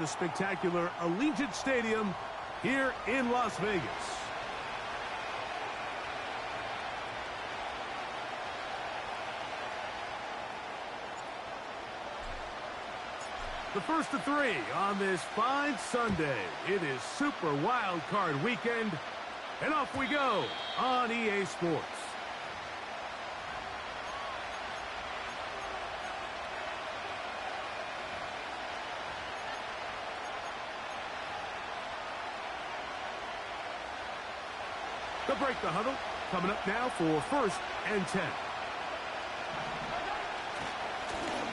the spectacular Allegiant Stadium here in Las Vegas. The first of three on this fine Sunday. It is Super Wild Card Weekend, and off we go on EA Sports. They'll break the huddle. Coming up now for 1st and 10.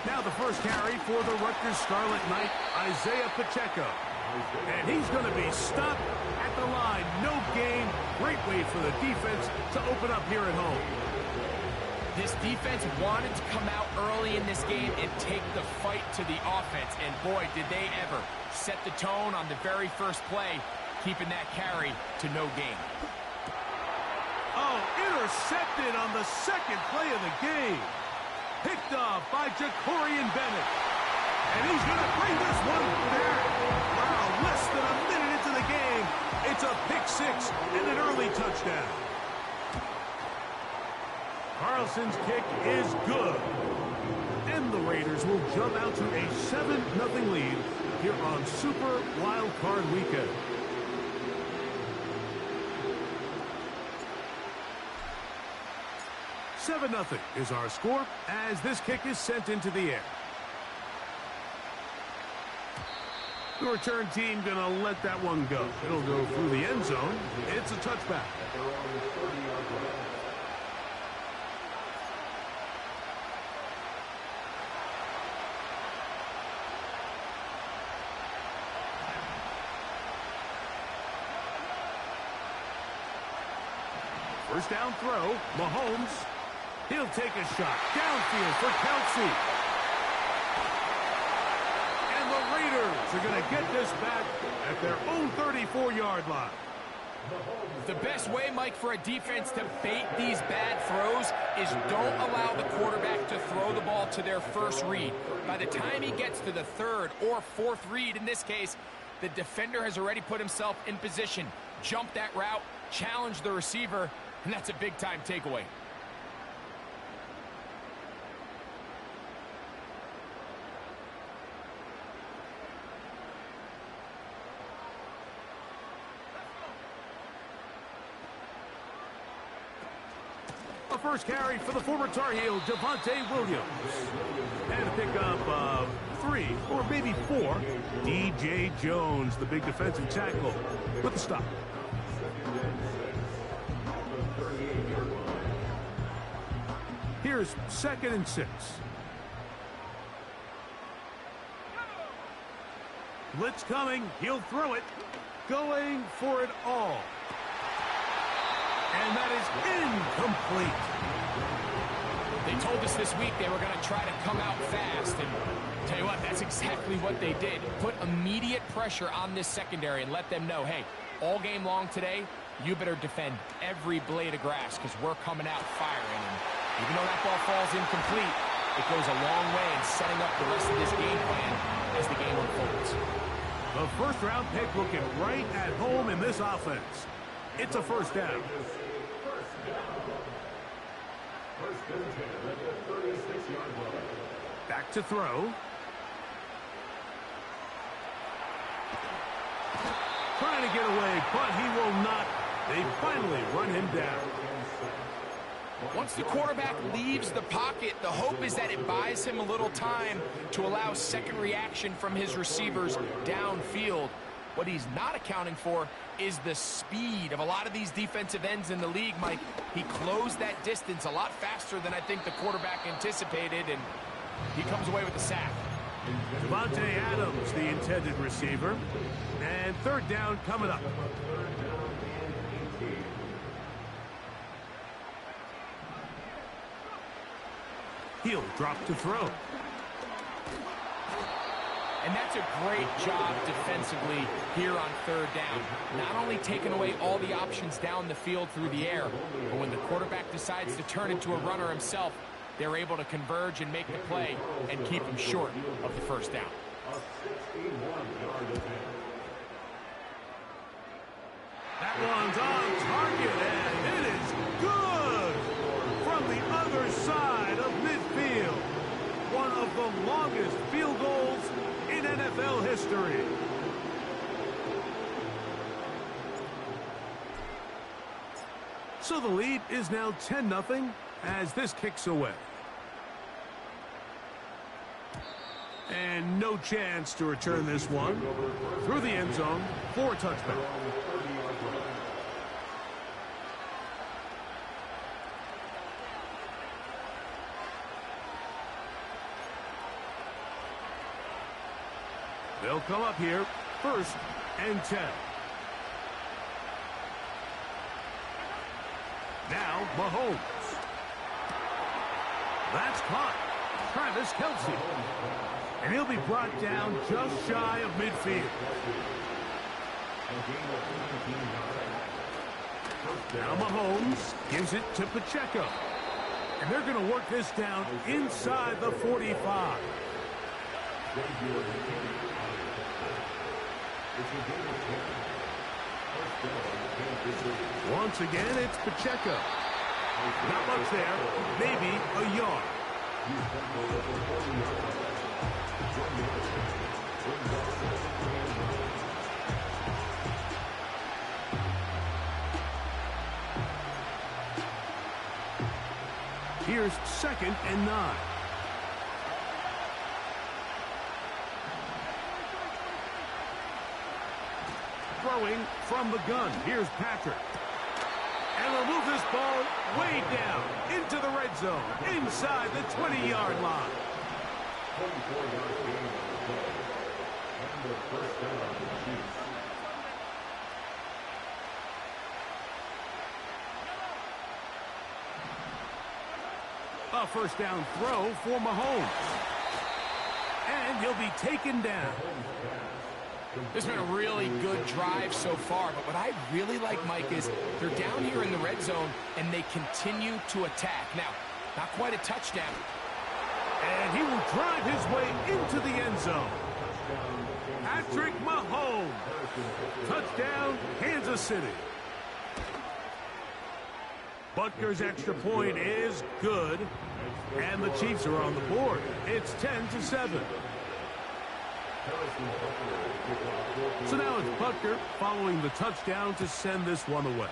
Now the first carry for the Rutgers Scarlet Knight, Isaiah Pacheco. And he's going to be stopped at the line. No gain. Great way for the defense to open up here at home. This defense wanted to come out early in this game and take the fight to the offense. And boy, did they ever set the tone on the very first play, keeping that carry to no gain. Oh, intercepted on the second play of the game. Picked off by Jacorian Bennett. And he's going to bring this one back. Wow, less than a minute into the game. It's a pick six and an early touchdown. Carlson's kick is good. And the Raiders will jump out to a 7-0 lead here on Super Wild Card Weekend. $7-0 is our score as this kick is sent into the air. The return team going to let that one go. It'll go through the end zone. It's a touchback. First down throw, Mahomes. He'll take a shot downfield for Kelsey. And the Raiders are going to get this back at their own 34-yard line. The best way, Mike, for a defense to bait these bad throws is don't allow the quarterback to throw the ball to their first read. By the time he gets to the third or fourth read, in this case, the defender has already put himself in position, jump that route, challenge the receiver, and that's a big-time takeaway. The first carry for the former Tar Heel, Devontae Williams. And a pickup of 3 or maybe 4. DJ Jones, the big defensive tackle, with the stop. Here's 2nd and 6. Blitz coming. He'll throw it. Going for it all. And that is incomplete. They told us this week they were going to try to come out fast. And tell you what, that's exactly what they did. Put immediate pressure on this secondary and let them know, hey, all game long today, you better defend every blade of grass because we're coming out firing. And even though that ball falls incomplete, it goes a long way in setting up the rest of this game plan as the game unfolds. The first-round pick looking right at home in this offense. It's a first down. Back to throw. Trying to get away, but he will not. They finally run him down. Once the quarterback leaves the pocket, the hope is that it buys him a little time to allow second reaction from his receivers downfield. What he's not accounting for is the speed of a lot of these defensive ends in the league, Mike. He closed that distance a lot faster than I think the quarterback anticipated, and he comes away with the sack. Devontae Adams, the intended receiver. And third down coming up. He'll drop to throw. And that's a great job defensively here on third down. Not only taking away all the options down the field through the air, but when the quarterback decides to turn into a runner himself, they're able to converge and make the play and keep him short of the first down. one of the longest field goals in NFL history. So the lead is now 10-0 as this kicks away. And no chance to return this one through the end zone for a touchback. They'll come up here, 1st and 10. Now, Mahomes. That's caught. Travis Kelce. And he'll be brought down just shy of midfield. Now Mahomes gives it to Pacheco. And they're going to work this down inside the 45. Once again, it's Pacheco. Not much there. Maybe a yard. Here's 2nd and 9. Throwing from the gun. Here's Patrick. And they'll move this ball way down into the red zone, inside the 20-yard line. A first down throw for Mahomes. And he'll be taken down. This has been a really good drive so far, but what I really like, Mike, is they're down here in the red zone, and they continue to attack. Now, not quite a touchdown. And he will drive his way into the end zone. Patrick Mahomes. Touchdown, Kansas City. Butker's extra point is good, and the Chiefs are on the board. It's 10-7. So now it's Butker following the touchdown to send this one away.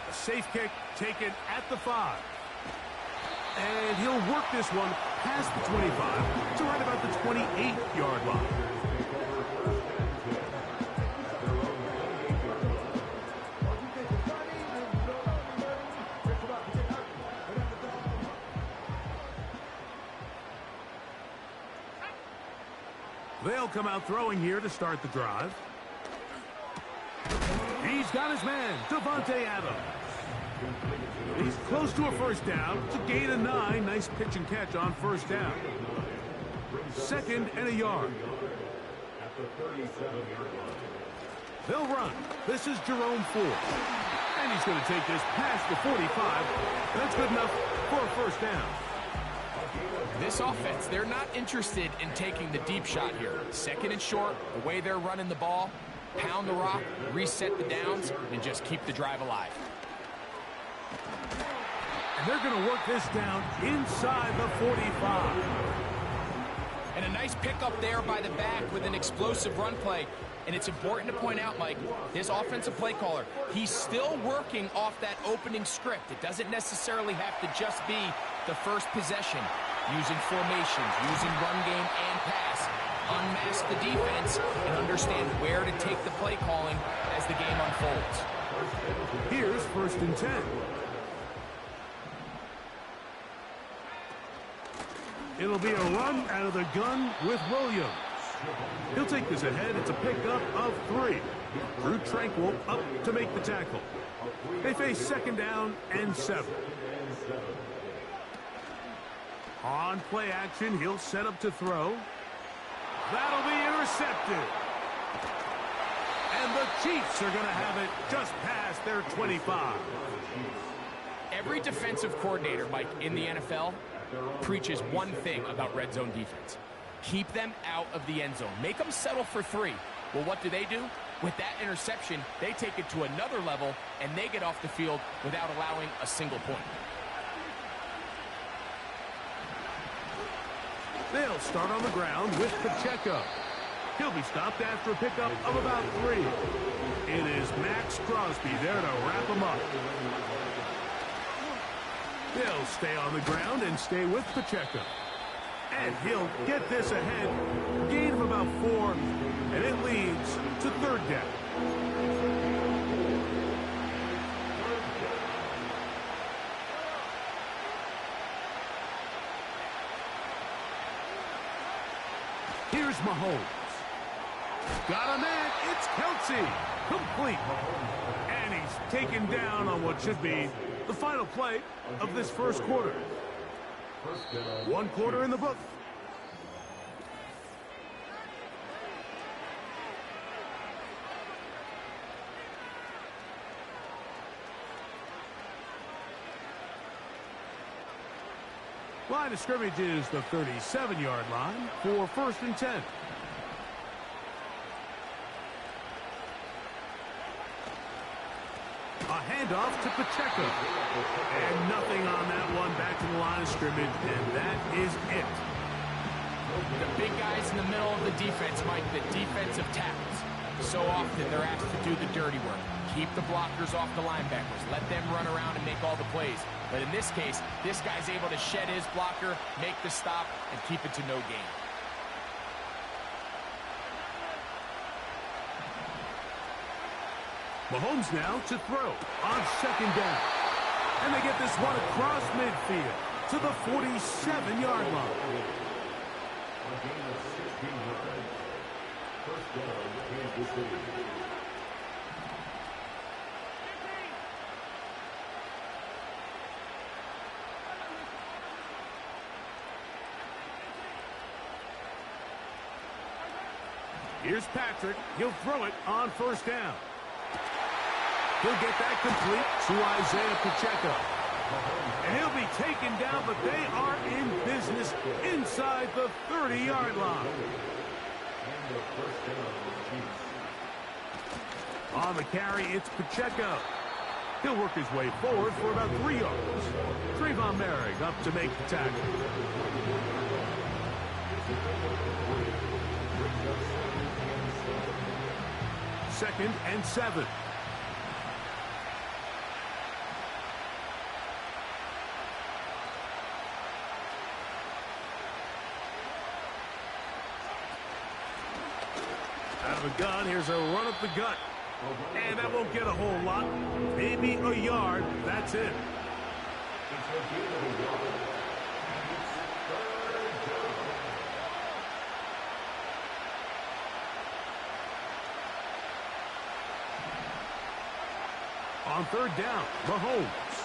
A safe kick taken at the 5. And he'll work this one past the 25 to right about the 28-yard line. They'll come out throwing here to start the drive. He's got his man, Devontae Adams. He's close to a first down. It's a gain of 9. Nice pitch and catch on first down. 2nd and a yard. They'll run. This is Jerome Ford. And he's going to take this past the 45. That's good enough for a first down. This offense, they're not interested in taking the deep shot here. 2nd and short, the way they're running the ball, pound the rock, reset the downs, and just keep the drive alive. And they're going to work this down inside the 45. And a nice pickup there by the back with an explosive run play. And it's important to point out, Mike, this offensive play caller, he's still working off that opening script. It doesn't necessarily have to just be the first possession. Using formations, using run game and pass. Unmask the defense and understand where to take the play calling as the game unfolds. Here's 1st and 10. It'll be a run out of the gun with Williams. He'll take this ahead. It's a pickup of 3. Drew Tranquil up to make the tackle. They face 2nd down and 7. On play action, he'll set up to throw. That'll be intercepted. And the Chiefs are going to have it just past their 25. Every defensive coordinator, Mike, in the NFL preaches one thing about red zone defense. Keep them out of the end zone. Make them settle for 3. Well, what do? With that interception, they take it to another level, and they get off the field without allowing a single point. They'll start on the ground with Pacheco. He'll be stopped after a pickup of about 3. It is Max Crosby there to wrap him up. They'll stay on the ground and stay with Pacheco. And he'll get this ahead. Gain of about 4, and it leads to third down. Here's Mahomes. Got a man. It's Kelsey. Complete. And he's taken down on what should be the final play of this first quarter. 1 quarter in the book. Line of scrimmage is the 37-yard line for 1st and 10. A handoff to Pacheco. And nothing on that one. Back to the line of scrimmage, and that is it. The big guys in the middle of the defense, Mike, the defensive tackles. So often they're asked to do the dirty work. Keep the blockers off the linebackers. Let them run around and make all the plays. But in this case, this guy's able to shed his blocker, make the stop, and keep it to no gain. Mahomes now to throw on 2nd down. And they get this one across midfield to the 47-yard line. A gain of 16 yards. First down, Kansas City. Here's Patrick. He'll throw it on 1st down. He'll get that complete to Isaiah Pacheco. And he'll be taken down, but they are in business inside the 30-yard line. On the carry, it's Pacheco. He'll work his way forward for about 3 yards. Trayvon Merrick up to make the tackle. Second and 7. Out of a gun, here's a run up the gut. And that won't get a whole lot. Maybe a yard. That's it. On 3rd down, Mahomes.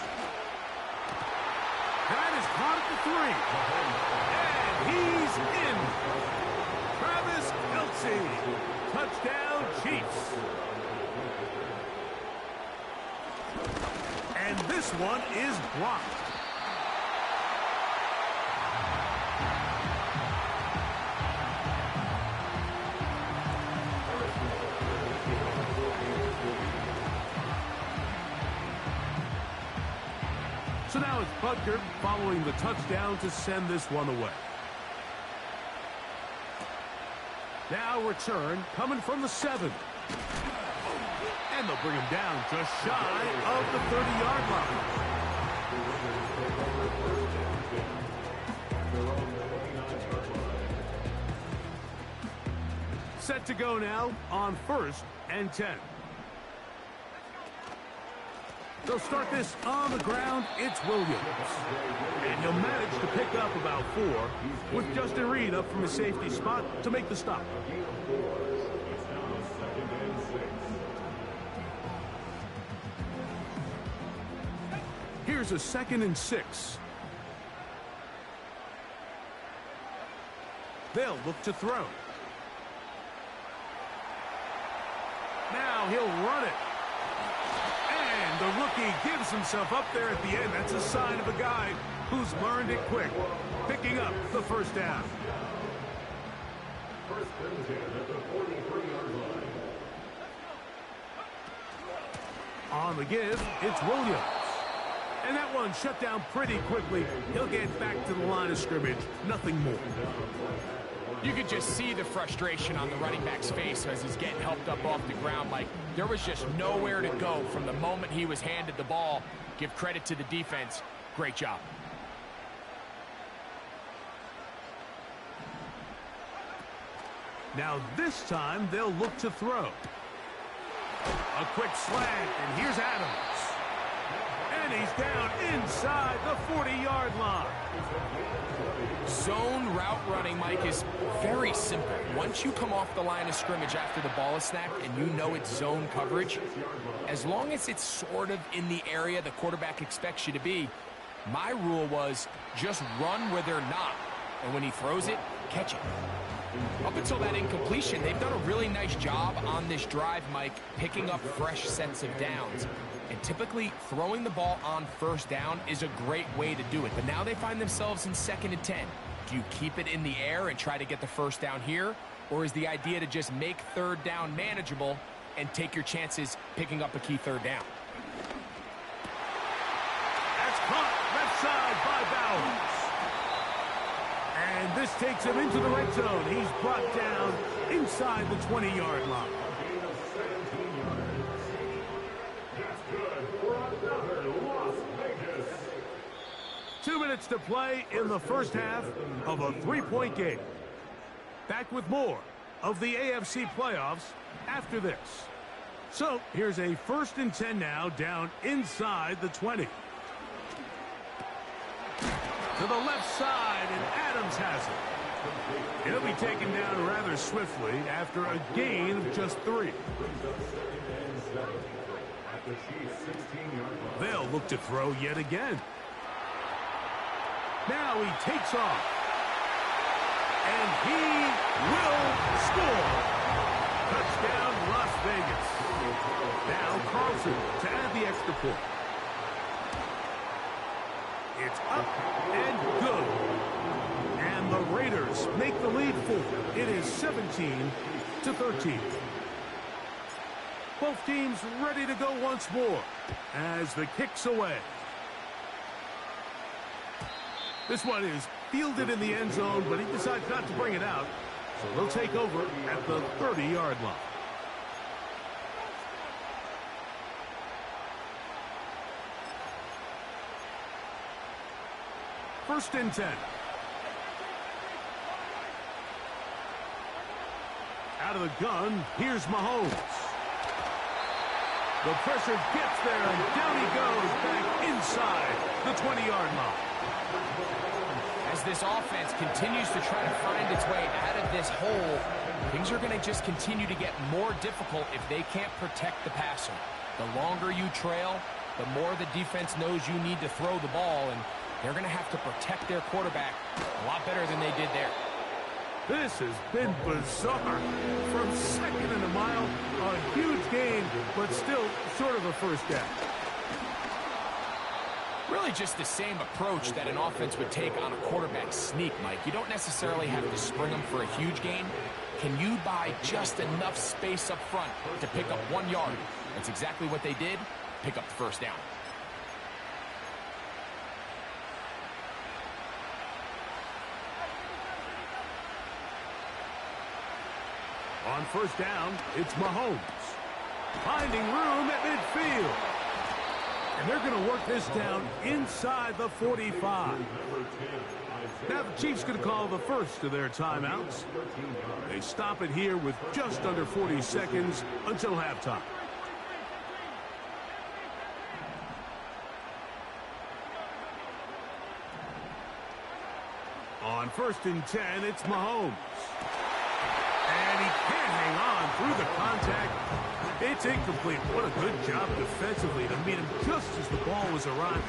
That is caught at the 3. And he's in. Travis Kelce. Touchdown, Chiefs. And this one is blocked. So now it's Butker following the touchdown to send this one away. Now return coming from the 7. And they'll bring him down just shy of the 30-yard line. Set to go now on 1st and 10. They'll start this on the ground. It's Williams. And he'll manage to pick up about 4 with Justin Reed up from his safety spot to make the stop. Here's a 2nd and 6. They'll look to throw. Now he'll run it. And the rookie gives himself up there at the end. That's a sign of a guy who's learned it quick, picking up the 1st down. First and 10 at the 43-yard line. On the give, it's Williams. And that one shut down pretty quickly. He'll get back to the line of scrimmage. Nothing more. You could just see the frustration on the running back's face as he's getting helped up off the ground. Like, there was just nowhere to go from the moment he was handed the ball. Give credit to the defense. Great job. Now this time they'll look to throw. A quick slant, and here's Adams. And he's down inside the 40-yard line. Zone route running, Mike, is very simple. Once you come off the line of scrimmage after the ball is snapped and you know it's zone coverage, as long as it's sort of in the area the quarterback expects you to be, my rule was just run where they're not. And when he throws it, catch it. Up until that incompletion, they've done a really nice job on this drive, Mike, picking up fresh sets of downs. And typically, throwing the ball on first down is a great way to do it. But now they find themselves in 2nd and 10. Do you keep it in the air and try to get the first down here? Or is the idea to just make 3rd down manageable and take your chances picking up a key 3rd down? That's caught left side by Bowers. And this takes him into the red zone. He's brought down inside the 20-yard line. 2 minutes to play in the first half of a 3-point game. Back with more of the AFC playoffs after this. So here's a 1st and 10 now, down inside the 20. To the left side, and Adams has it. He'll be taken down rather swiftly after a gain of just 3. They'll look to throw yet again. Now he takes off. And he will score. Touchdown, Las Vegas. Now Carlson to add the extra point. It's up and good. And the Raiders make the lead 4. It is 17-13. Both teams ready to go once more as the kick's away. This one is fielded in the end zone, but he decides not to bring it out. So they'll take over at the 30-yard line. First and 10. Out of the gun, here's Mahomes. The pressure gets there, and down he goes back inside the 20-yard line. As this offense continues to try to find its way out of this hole, things are going to just continue to get more difficult if they can't protect the passer. The longer you trail, the more the defense knows you need to throw the ball, and they're going to have to protect their quarterback a lot better than they did there. This has been bizarre. From 2nd and a mile, a huge gain, but still sort of a first down. Really just the same approach that an offense would take on a quarterback sneak, Mike. You don't necessarily have to spring them for a huge gain. Can you buy just enough space up front to pick up 1 yard? That's exactly what they did. Pick up the first down. On first down, it's Mahomes. Finding room at midfield. And they're going to work this down inside the 45. Now the Chiefs going to call the first of their timeouts. They stop it here with just under 40 seconds until halftime. On first and 10, it's Mahomes. And he can't hang on through the contact. It's incomplete. What a good job defensively to meet him just as the ball was arriving.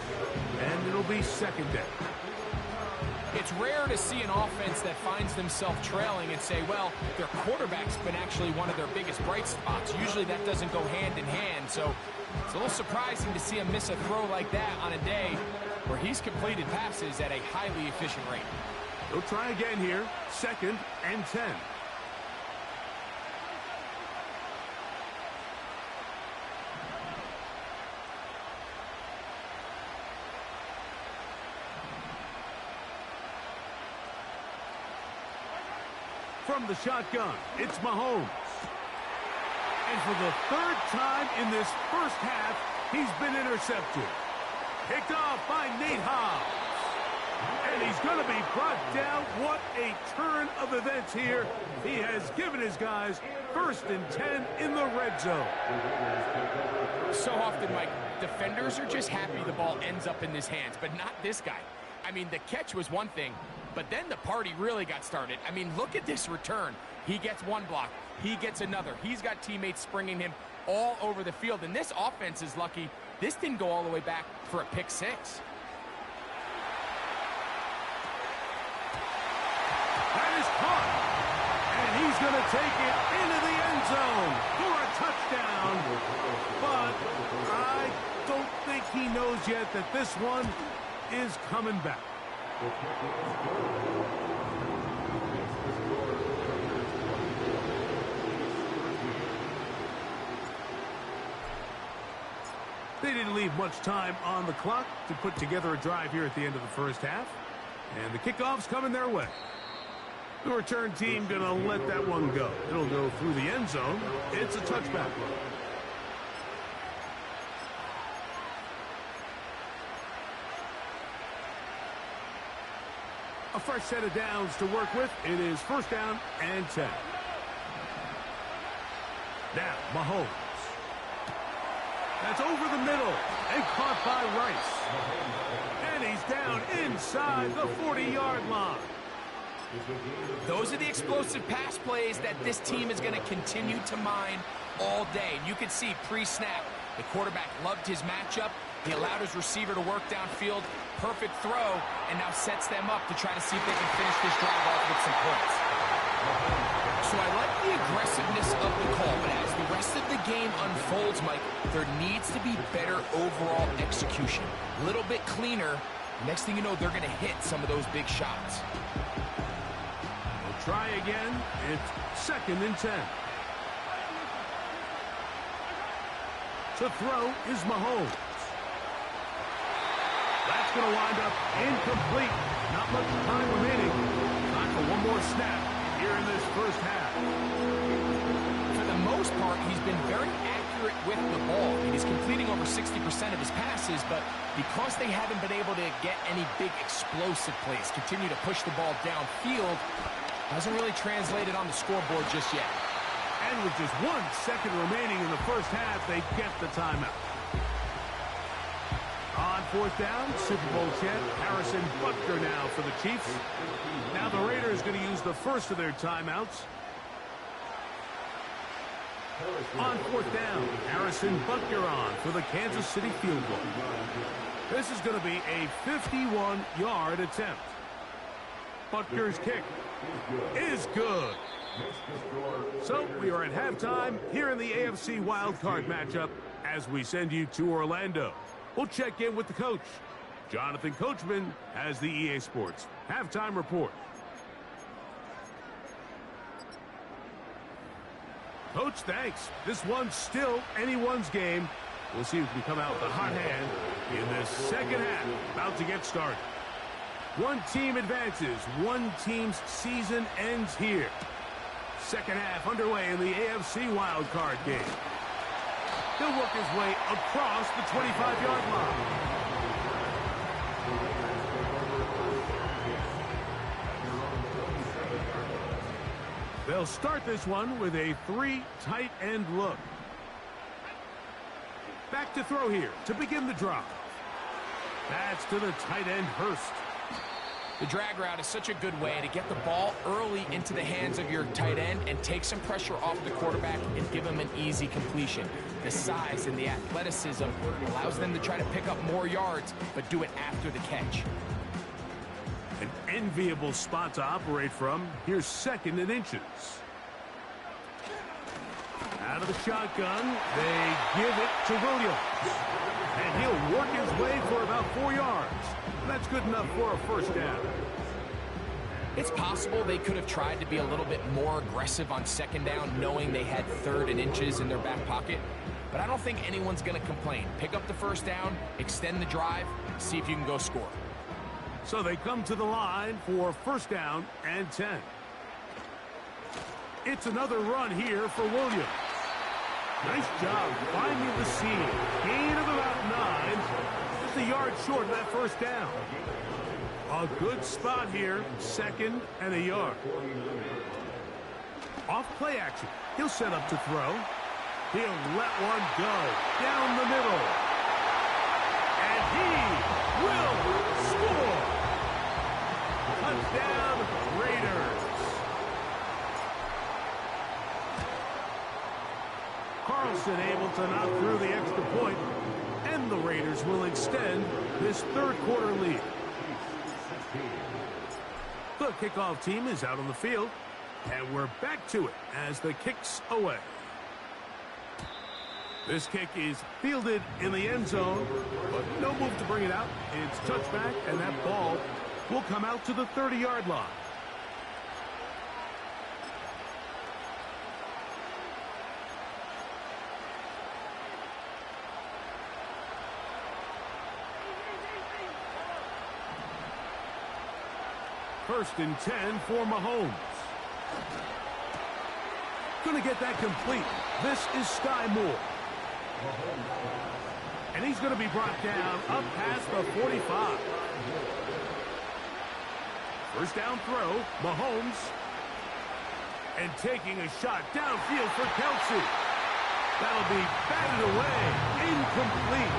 And it'll be 2nd down. It's rare to see an offense that finds themselves trailing and say, well, their quarterback's been actually one of their biggest bright spots. Usually that doesn't go hand in hand, so it's a little surprising to see him miss a throw like that on a day where he's completed passes at a highly efficient rate. They'll try again here, 2nd and 10. From the shotgun, it's Mahomes. And for the third time in this first half, he's been intercepted. Picked off by Nate Hobbs. And he's going to be brought down. What a turn of events here. He has given his guys 1st and 10 in the red zone. So often, Mike, defenders are just happy the ball ends up in his hands, but not this guy. I mean, the catch was one thing, but then the party really got started. I mean, look at this return. He gets one block. He gets another. He's got teammates springing him all over the field, and this offense is lucky this didn't go all the way back for a pick six. That is caught. And he's going to take it into the end zone for a touchdown. But I don't think he knows yet that this one is coming back. They didn't leave much time on the clock to put together a drive here at the end of the first half. And the kickoff's coming their way. The return team going to let that one go. It'll go through the end zone. It's a touchback. A fresh set of downs to work with. It is 1st down and 10. Now, Mahomes. That's over the middle and caught by Rice. And he's down inside the 40-yard line. Those are the explosive pass plays that this team is going to continue to mine all day. And you can see pre-snap, the quarterback loved his matchup. He allowed his receiver to work downfield. Perfect throw, and now sets them up to try to see if they can finish this drive off with some points. So I like the aggressiveness of the call, but as the rest of the game unfolds, Mike, there needs to be better overall execution. A little bit cleaner. Next thing you know, they're going to hit some of those big shots. We'll try again. It's 2nd and 10. To throw is Mahomes. That's going to wind up incomplete. Not much time remaining. Time for one more snap here in this first half. For the most part, he's been very accurate with the ball. He's completing over 60% of his passes, but because they haven't been able to get any big explosive plays, continue to push the ball downfield, hasn't really translated on the scoreboard just yet. And with just 1 second remaining in the first half, they get the timeout. On 4th down, Super Bowl champ Harrison Butker now for the Chiefs. Now the Raiders going to use the first of their timeouts. On 4th down, Harrison Butker on for the Kansas City field goal. This is going to be a 51-yard attempt. Butker's kick is good. So we are at halftime here in the AFC wildcard matchup as we send you to Orlando. We'll check in with the coach. Jonathan Coachman has the EA Sports halftime report. Coach, thanks. This one's still anyone's game. We'll see who can come out with a hot hand in this second half. About to get started. One team advances. One team's season ends here. Second half underway in the AFC wildcard game. He'll work his way across the 25-yard line. They'll start this one with a 3 tight end look. Back to throw here to begin the drive. That's to the tight end Hurst. The drag route is such a good way to get the ball early into the hands of your tight end and take some pressure off the quarterback and give him an easy completion. The size and the athleticism allows them to try to pick up more yards, but do it after the catch. An enviable spot to operate from. Here's 2nd and inches. Out of the shotgun, they give it to Williams. And he'll work his way for about 4 yards. That's good enough for a first down. It's possible they could have tried to be a little bit more aggressive on 2nd down, knowing they had 3rd and inches in their back pocket. But I don't think anyone's going to complain. Pick up the first down, extend the drive, see if you can go score. So they come to the line for 1st down and 10. It's another run here for Williams. Nice job finding the seam. Gain of about 9. Just a yard short of that first down. A good spot here. 2nd and a yard. Off play action. He'll set up to throw. He'll let one go down the middle. And he will score. Touchdown, Raiders. Carlson able to knock through the extra point, and the Raiders will extend this third quarter lead. The kickoff team is out on the field, and we're back to it as the kick's away. This kick is fielded in the end zone, but no move to bring it out. It's touchback, and that ball will come out to the 30-yard line. First and 10 for Mahomes. Going to get that complete. This is Sky Moore. And he's going to be brought down up past the 45. First down throw, Mahomes. And taking a shot downfield for Kelsey. That'll be batted away. Incomplete.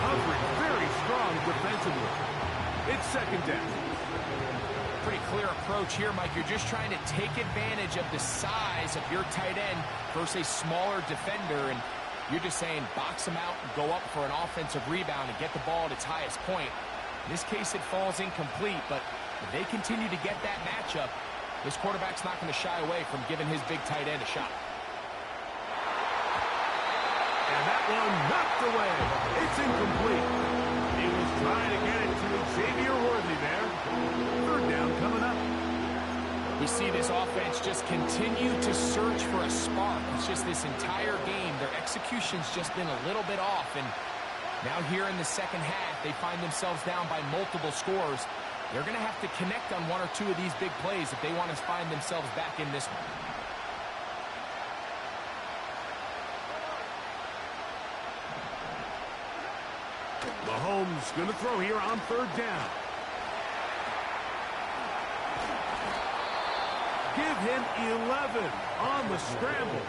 Coverage very strong defensively. It's 2nd down. Pretty clear approach here, Mike. You're just trying to take advantage of the size of your tight end versus a smaller defender, and you're just saying box him out and go up for an offensive rebound and get the ball at its highest point. In this case, it falls incomplete, but if they continue to get that matchup, this quarterback's not going to shy away from giving his big tight end a shot. And that one knocked away. It's incomplete. He was trying to get it to Xavier Worthy there. Third down coming up. We see this offense just continue to search for a spark. It's just this entire game, their execution's just been a little bit off. And now here in the second half, they find themselves down by multiple scores. They're going to have to connect on one or two of these big plays if they want to find themselves back in this one. Mahomes going to throw here on third down. Give him 11 on the scramble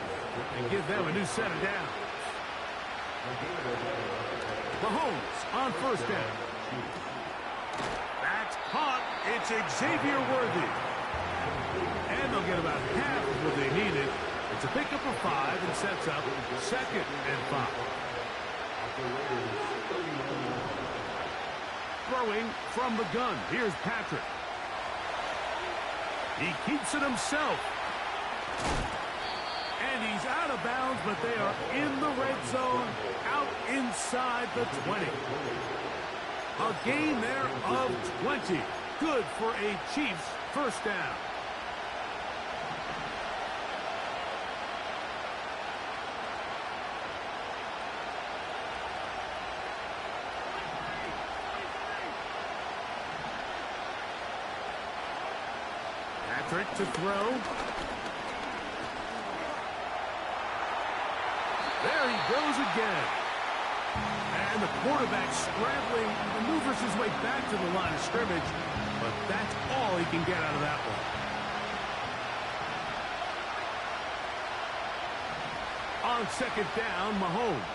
and give them a new set of downs. Mahomes on first down. That's caught. It's Xavier Worthy. And they'll get about half of what they needed. It's a pickup of 5 and sets up 2nd and 5. Throwing from the gun. Here's Patrick. He keeps it himself. And he's out of bounds, but they are in the red zone, out inside the 20. A gain there of 20. Good for a Chiefs first down. Patrick to throw. There he goes again. And the quarterback scrambling, maneuvers his way back to the line of scrimmage, but that's all he can get out of that one. On second down, Mahomes.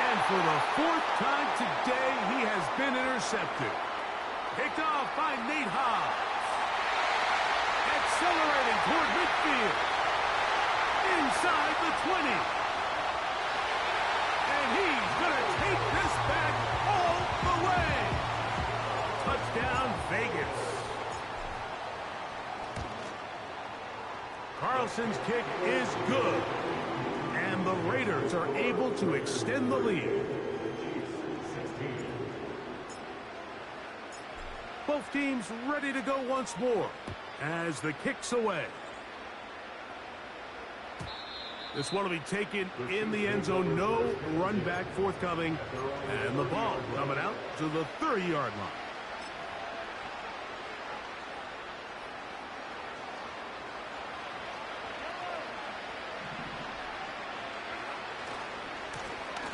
And for the 4th time today, he has been intercepted. Picked off by Nate Hobbs. Accelerating toward midfield. Inside the 20. And he's going to take this back all the way. Touchdown, Vegas. Carlson's kick is good. And the Raiders are able to extend the lead. Both teams ready to go once more as the kick's away. This one will be taken in the end zone. No run back forthcoming. And the ball coming out to the 30-yard line.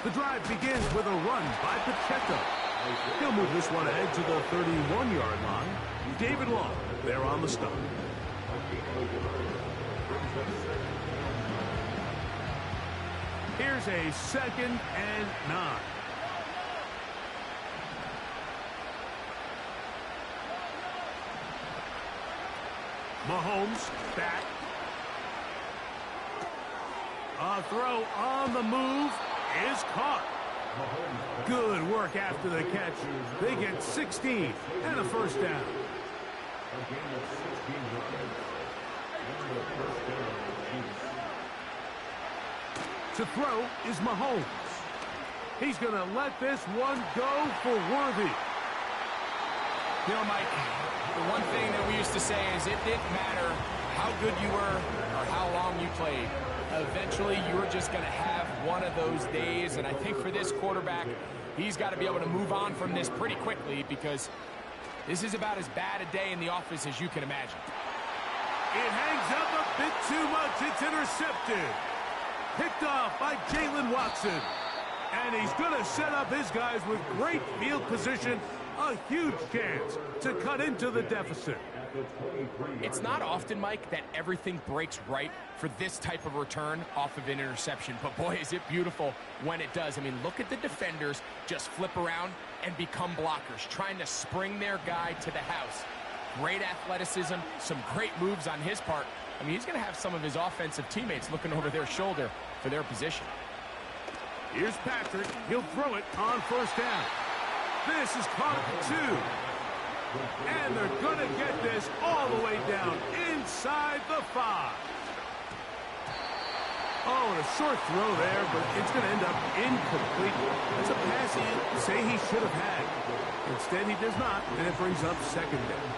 The drive begins with a run by Pacheco. He'll move this one ahead to the 31-yard line. David Long there on the stop. Here's a 2nd and 9. Mahomes back. A throw on the move is caught. Good work after the catch. They get 16 and a first down. To throw is Mahomes. He's going to let this one go for Worthy. You know, Mike, the one thing that we used to say is it didn't matter how good you were or how long you played. Eventually, you were just going to have one of those days, and I think for this quarterback, he's got to be able to move on from this pretty quickly because this is about as bad a day in the office as you can imagine. It hangs up a bit too much. It's intercepted. Picked off by Jalen Watson. And he's going to set up his guys with great field position. A huge chance to cut into the deficit. It's not often, Mike, that everything breaks right for this type of return off of an interception. But, boy, is it beautiful when it does. I mean, look at the defenders just flip around and become blockers, trying to spring their guy to the house. Great athleticism, some great moves on his part. I mean, he's going to have some of his offensive teammates looking over their shoulder for their position. Here's Patrick. He'll throw it on first down. This is caught at 2. And they're going to get this all the way down inside the 5. Oh, and a short throw there, but it's going to end up incomplete. That's a pass he say he should have had. Instead, he does not, and it brings up 2nd down.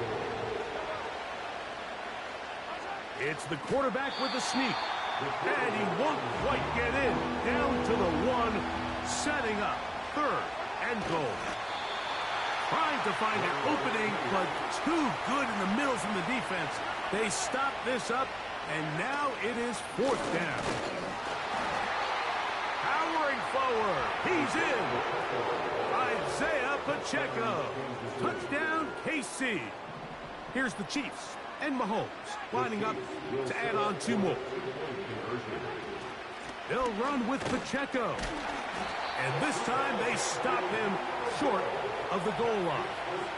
It's the quarterback with the sneak. And he won't quite get in. Down to the 1, setting up 3rd and goal. Trying to find an opening, but too good in the middle from the defense. They stop this up, and now it is 4th down. Powering forward. He's in. Isaiah Pacheco. Touchdown, KC. Here's the Chiefs and Mahomes lining up to add on 2 more. They'll run with Pacheco. And this time they stop him short of the goal line.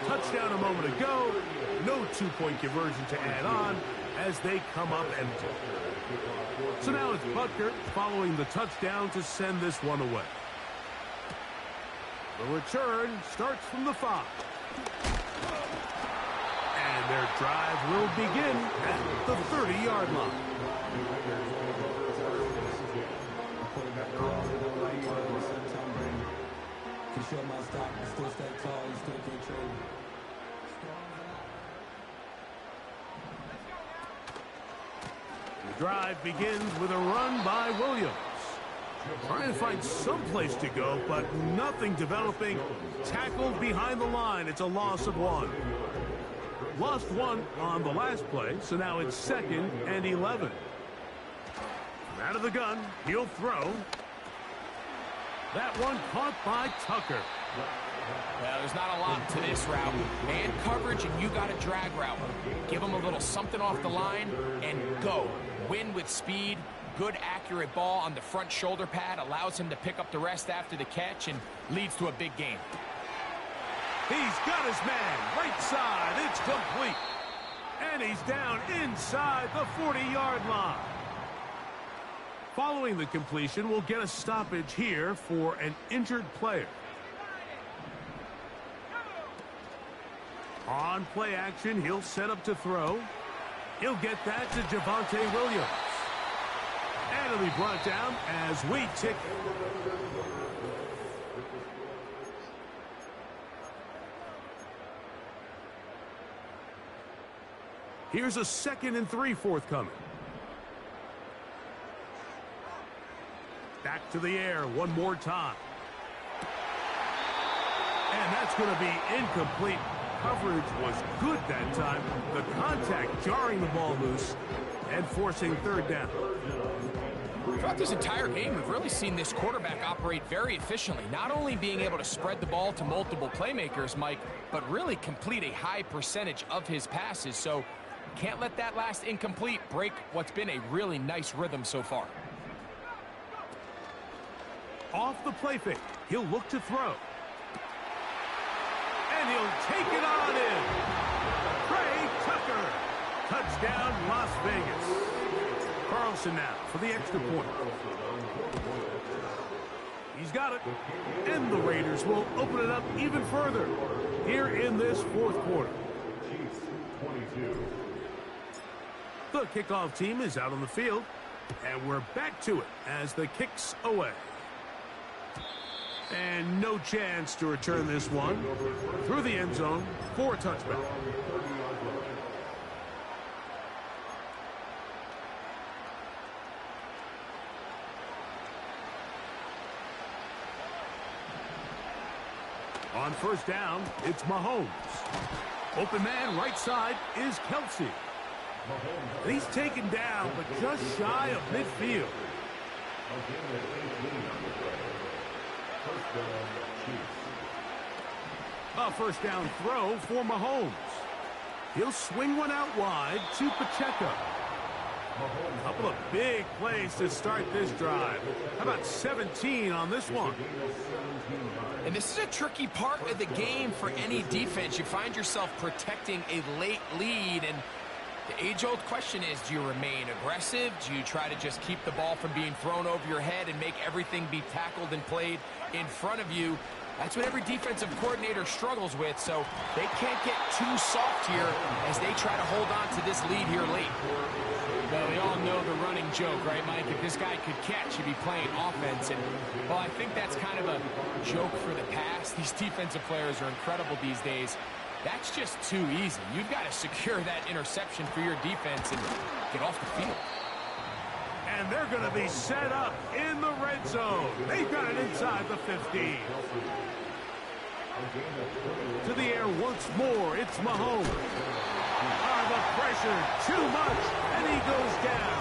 Touchdown a moment ago. No 2-point conversion to add on as they come up empty. So now it's Butker following the touchdown to send this one away. The return starts from the 5. And their drive will begin at the 30-yard line. The drive begins with a run by Williams. Trying to find some place to go, but nothing developing. Tackled behind the line. It's a loss of 1. Lost 1 on the last play, so now it's 2nd and 11. Out of the gun, he'll throw. That one caught by Tucker. Well, there's not a lot to this route. Man coverage, and you got a drag route. Give him a little something off the line and go. Win with speed. Good, accurate ball on the front shoulder pad. Allows him to pick up the rest after the catch and leads to a big game. He's got his man. Right side. It's complete. And he's down inside the 40-yard line. Following the completion, we'll get a stoppage here for an injured player. On play action, he'll set up to throw. He'll get that to Javonte Williams. And it'll be brought down as we tick. Here's a 2nd and 3 forthcoming. Back to the air one more time. And that's going to be incomplete. Coverage was good that time. The contact jarring the ball loose and forcing 3rd down. Throughout this entire game, we've really seen this quarterback operate very efficiently, not only being able to spread the ball to multiple playmakers, Mike, but really complete a high percentage of his passes. So can't let that last incomplete break what's been a really nice rhythm so far. Off the play fake, he'll look to throw. And he'll take it on in. Trey Tucker. Touchdown, Las Vegas. Carlson now for the extra point. He's got it. And the Raiders will open it up even further here in this fourth quarter. The kickoff team is out on the field. And we're back to it as the kick's away. And no chance to return this one through the end zone for a touchback. On first down, it's Mahomes. Open man right side is Kelsey. He's taken down, but just shy of midfield. A first down throw for Mahomes. He'll swing one out wide to Pacheco. A couple of big plays to start this drive. How about 17 on this one? And this is a tricky part of the game for any defense. You find yourself protecting a late lead, and the age-old question is, do you remain aggressive? Do you try to just keep the ball from being thrown over your head and make everything be tackled and played in front of you? That's what every defensive coordinator struggles with, so they can't get too soft here as they try to hold on to this lead here late. Well, we all know the running joke, right, Mike? If this guy could catch, he'd be playing offense. And, well, I think that's kind of a joke for the past. These defensive players are incredible these days. That's just too easy. You've got to secure that interception for your defense and get off the field. And they're going to be set up in the red zone. They've got it inside the 15. To the air once more, it's Mahomes. The pressure, too much, and he goes down.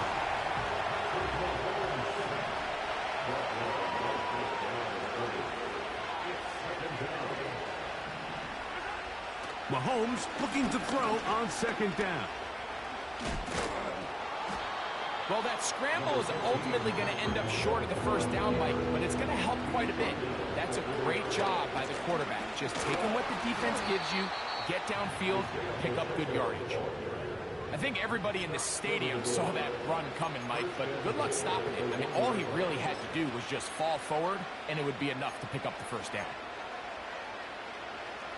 Mahomes looking to throw on second down. Well, that scramble is ultimately going to end up short of the first down, Mike, but it's going to help quite a bit. That's a great job by the quarterback. Just taking what the defense gives you, get downfield, pick up good yardage. I think everybody in the stadium saw that run coming, Mike, but good luck stopping it. I mean, all he really had to do was just fall forward, and it would be enough to pick up the first down.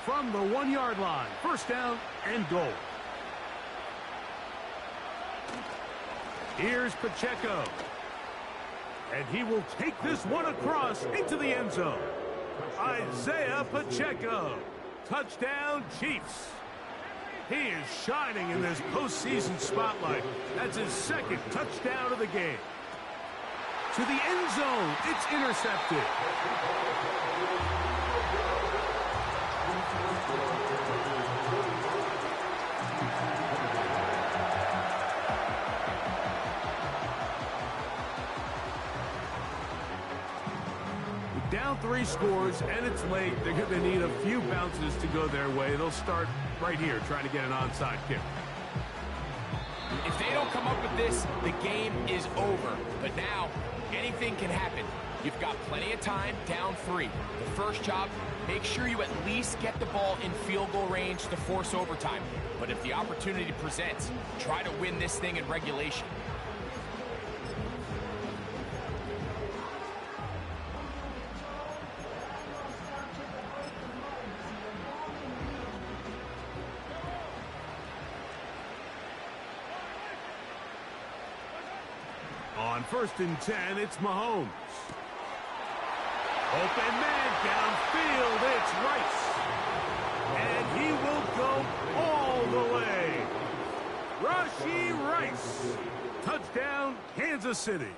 From the 1-yard line, first down and goal. Here's Pacheco. And he will take this one across into the end zone. Isaiah Pacheco. Touchdown, Chiefs. He is shining in this postseason spotlight. That's his second touchdown of the game. To the end zone, it's intercepted. Down 3 scores, and it's late. They're going to need a few bounces to go their way. They'll start right here trying to get an onside kick. If they don't come up with this, the game is over. But now, anything can happen. You've got plenty of time, down 3. The first job, make sure you at least get the ball in field goal range to force overtime. But if the opportunity presents, try to win this thing in regulation. On first and 10, it's Mahomes. Open man downfield, it's Rice. And he will go all the way. Rashee Rice. Touchdown, Kansas City.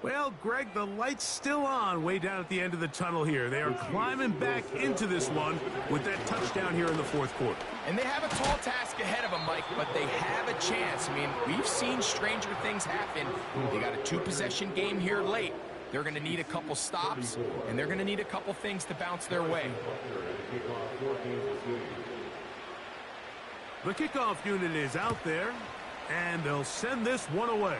Well, Greg, the light's still on way down at the end of the tunnel here. They are climbing back into this one with that touchdown here in the fourth quarter. And they have a tall task ahead of them, Mike, but they have a chance. I mean, we've seen stranger things happen. They got a two-possession game here late. They're going to need a couple stops, and they're going to need a couple things to bounce their way. The kickoff unit is out there, and they'll send this one away.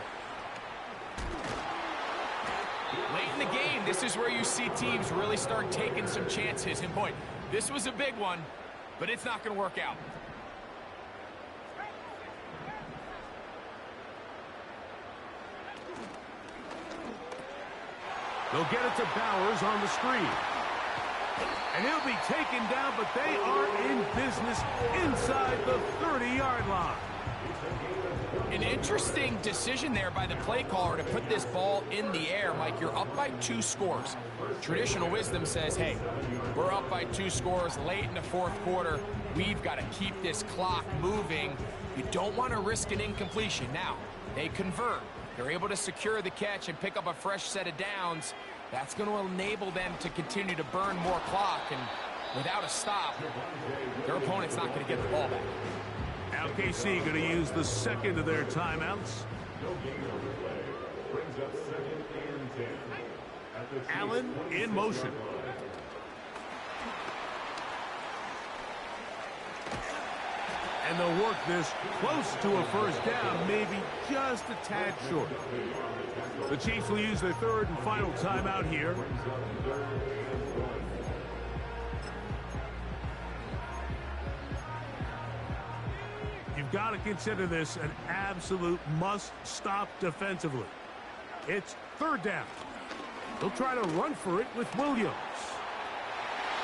Late in the game, this is where you see teams really start taking some chances. And boy, this was a big one, but it's not going to work out. They'll get it to Bowers on the screen. And he'll be taken down, but they are in business inside the 30-yard line. An interesting decision there by the play caller to put this ball in the air. Mike, you're up by 2 scores. Traditional wisdom says, hey, we're up by 2 scores late in the fourth quarter. We've got to keep this clock moving. You don't want to risk an incompletion. Now, they convert. They're able to secure the catch and pick up a fresh set of downs. That's going to enable them to continue to burn more clock. And without a stop, their opponent's not going to get the ball back. Now KC going to use the second of their timeouts. Allen in motion. And they'll work this close to a first down, maybe just a tad short. The Chiefs will use their third and final timeout here. You've got to consider this an absolute must-stop defensively. It's third down. They'll try to run for it with Williams.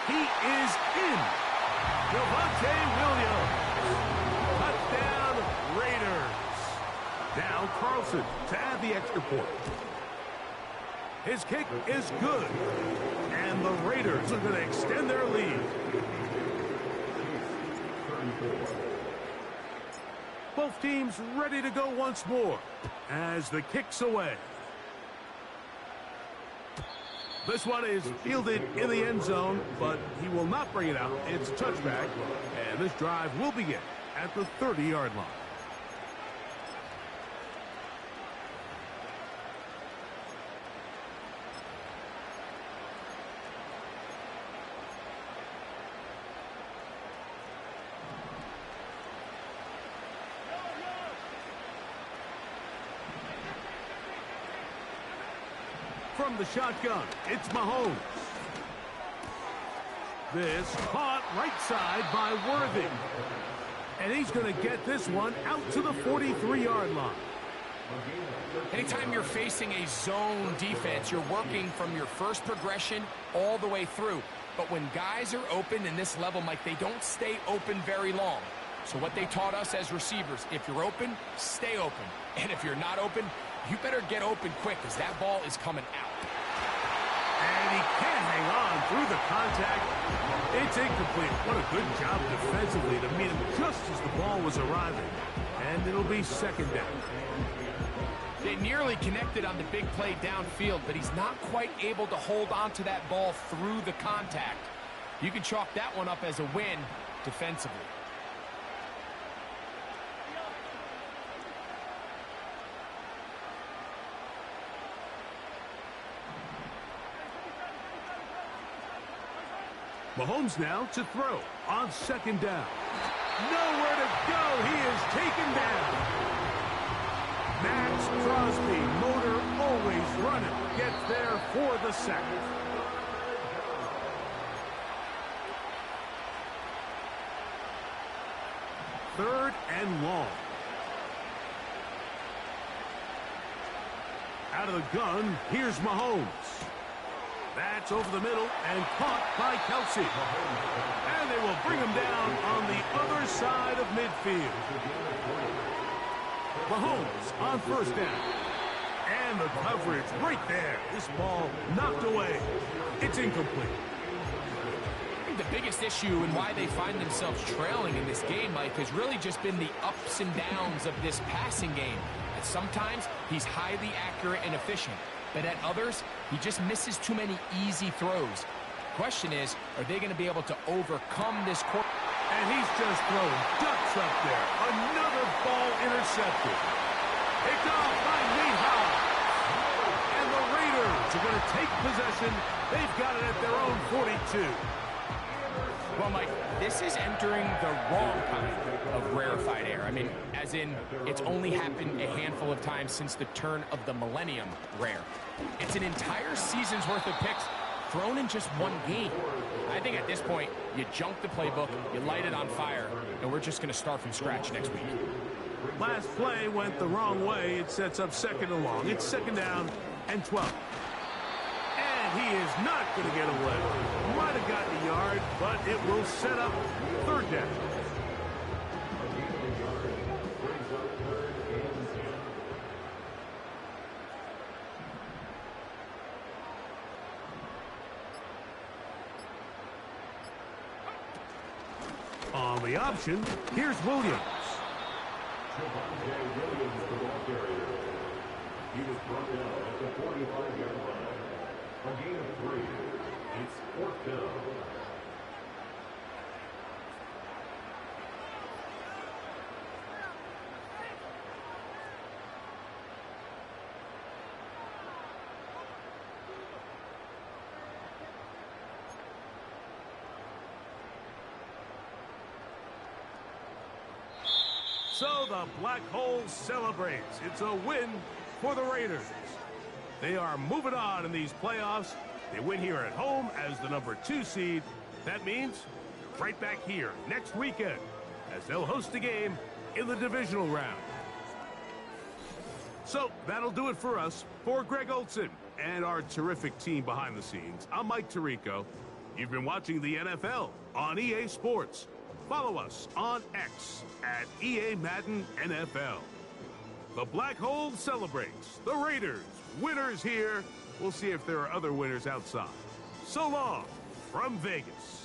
He is in. Javonte Williams. Touchdown, Raiders. Now Carlson to add the extra point. His kick is good. And the Raiders are going to extend their lead. Both teams ready to go once more as the kick's away. This one is fielded in the end zone, but he will not bring it out. It's a touchback, and this drive will begin at the 30-yard line. From the shotgun, it's Mahomes. This caught right side by Worthy. And he's going to get this one out to the 43-yard line. Anytime you're facing a zone defense, you're working from your first progression all the way through. But when guys are open in this level, Mike, they don't stay open very long. So what they taught us as receivers, if you're open, stay open. And if you're not open, you better get open quick because that ball is coming out. And he can't hang on through the contact. It's incomplete. What a good job defensively to meet him just as the ball was arriving. And it'll be second down. They nearly connected on the big play downfield, but he's not quite able to hold on to that ball through the contact. You can chalk that one up as a win defensively. Mahomes now to throw on second down. Nowhere to go. He is taken down. Max Crosby, motor always running, gets there for the sack. Third and long. Out of the gun, here's Mahomes. That's over the middle and caught by Kelsey. And they will bring him down on the other side of midfield. Mahomes on first down. And the coverage right there. This ball knocked away. It's incomplete. I think the biggest issue and why they find themselves trailing in this game, Mike, has really just been the ups and downs of this passing game. And sometimes he's highly accurate and efficient. But at others, he just misses too many easy throws. Question is, are they going to be able to overcome this court? And he's just throwing ducks up there. Another ball intercepted. Picked off by Nate Hobbs. And the Raiders are going to take possession. They've got it at their own 42. Well, Mike, this is entering the wrong kind of rarefied air. I mean, as in, it's only happened a handful of times since the turn of the millennium rare. It's an entire season's worth of picks thrown in just one game. I think at this point, you junk the playbook, you light it on fire, and we're just going to start from scratch next week. Last play went the wrong way. It sets up second and long. It's second down and 12. And he is not going to get away. Might have gotten a yard, but it will set up third down. On the option, here's Williams. He was brought down at the 45-yard line. A gain of 3. It's fourth down. So the Black Hole celebrates. It's a win for the Raiders. They are moving on in these playoffs. They win here at home as the number 2 seed. That means right back here next weekend as they'll host a game in the divisional round. So that'll do it for us. For Greg Olson and our terrific team behind the scenes, I'm Mike Tirico. You've been watching the NFL on EA Sports. Follow us on X at EA Madden NFL. The Black Hole celebrates. The Raiders, winners here. We'll see if there are other winners outside. So long from Vegas.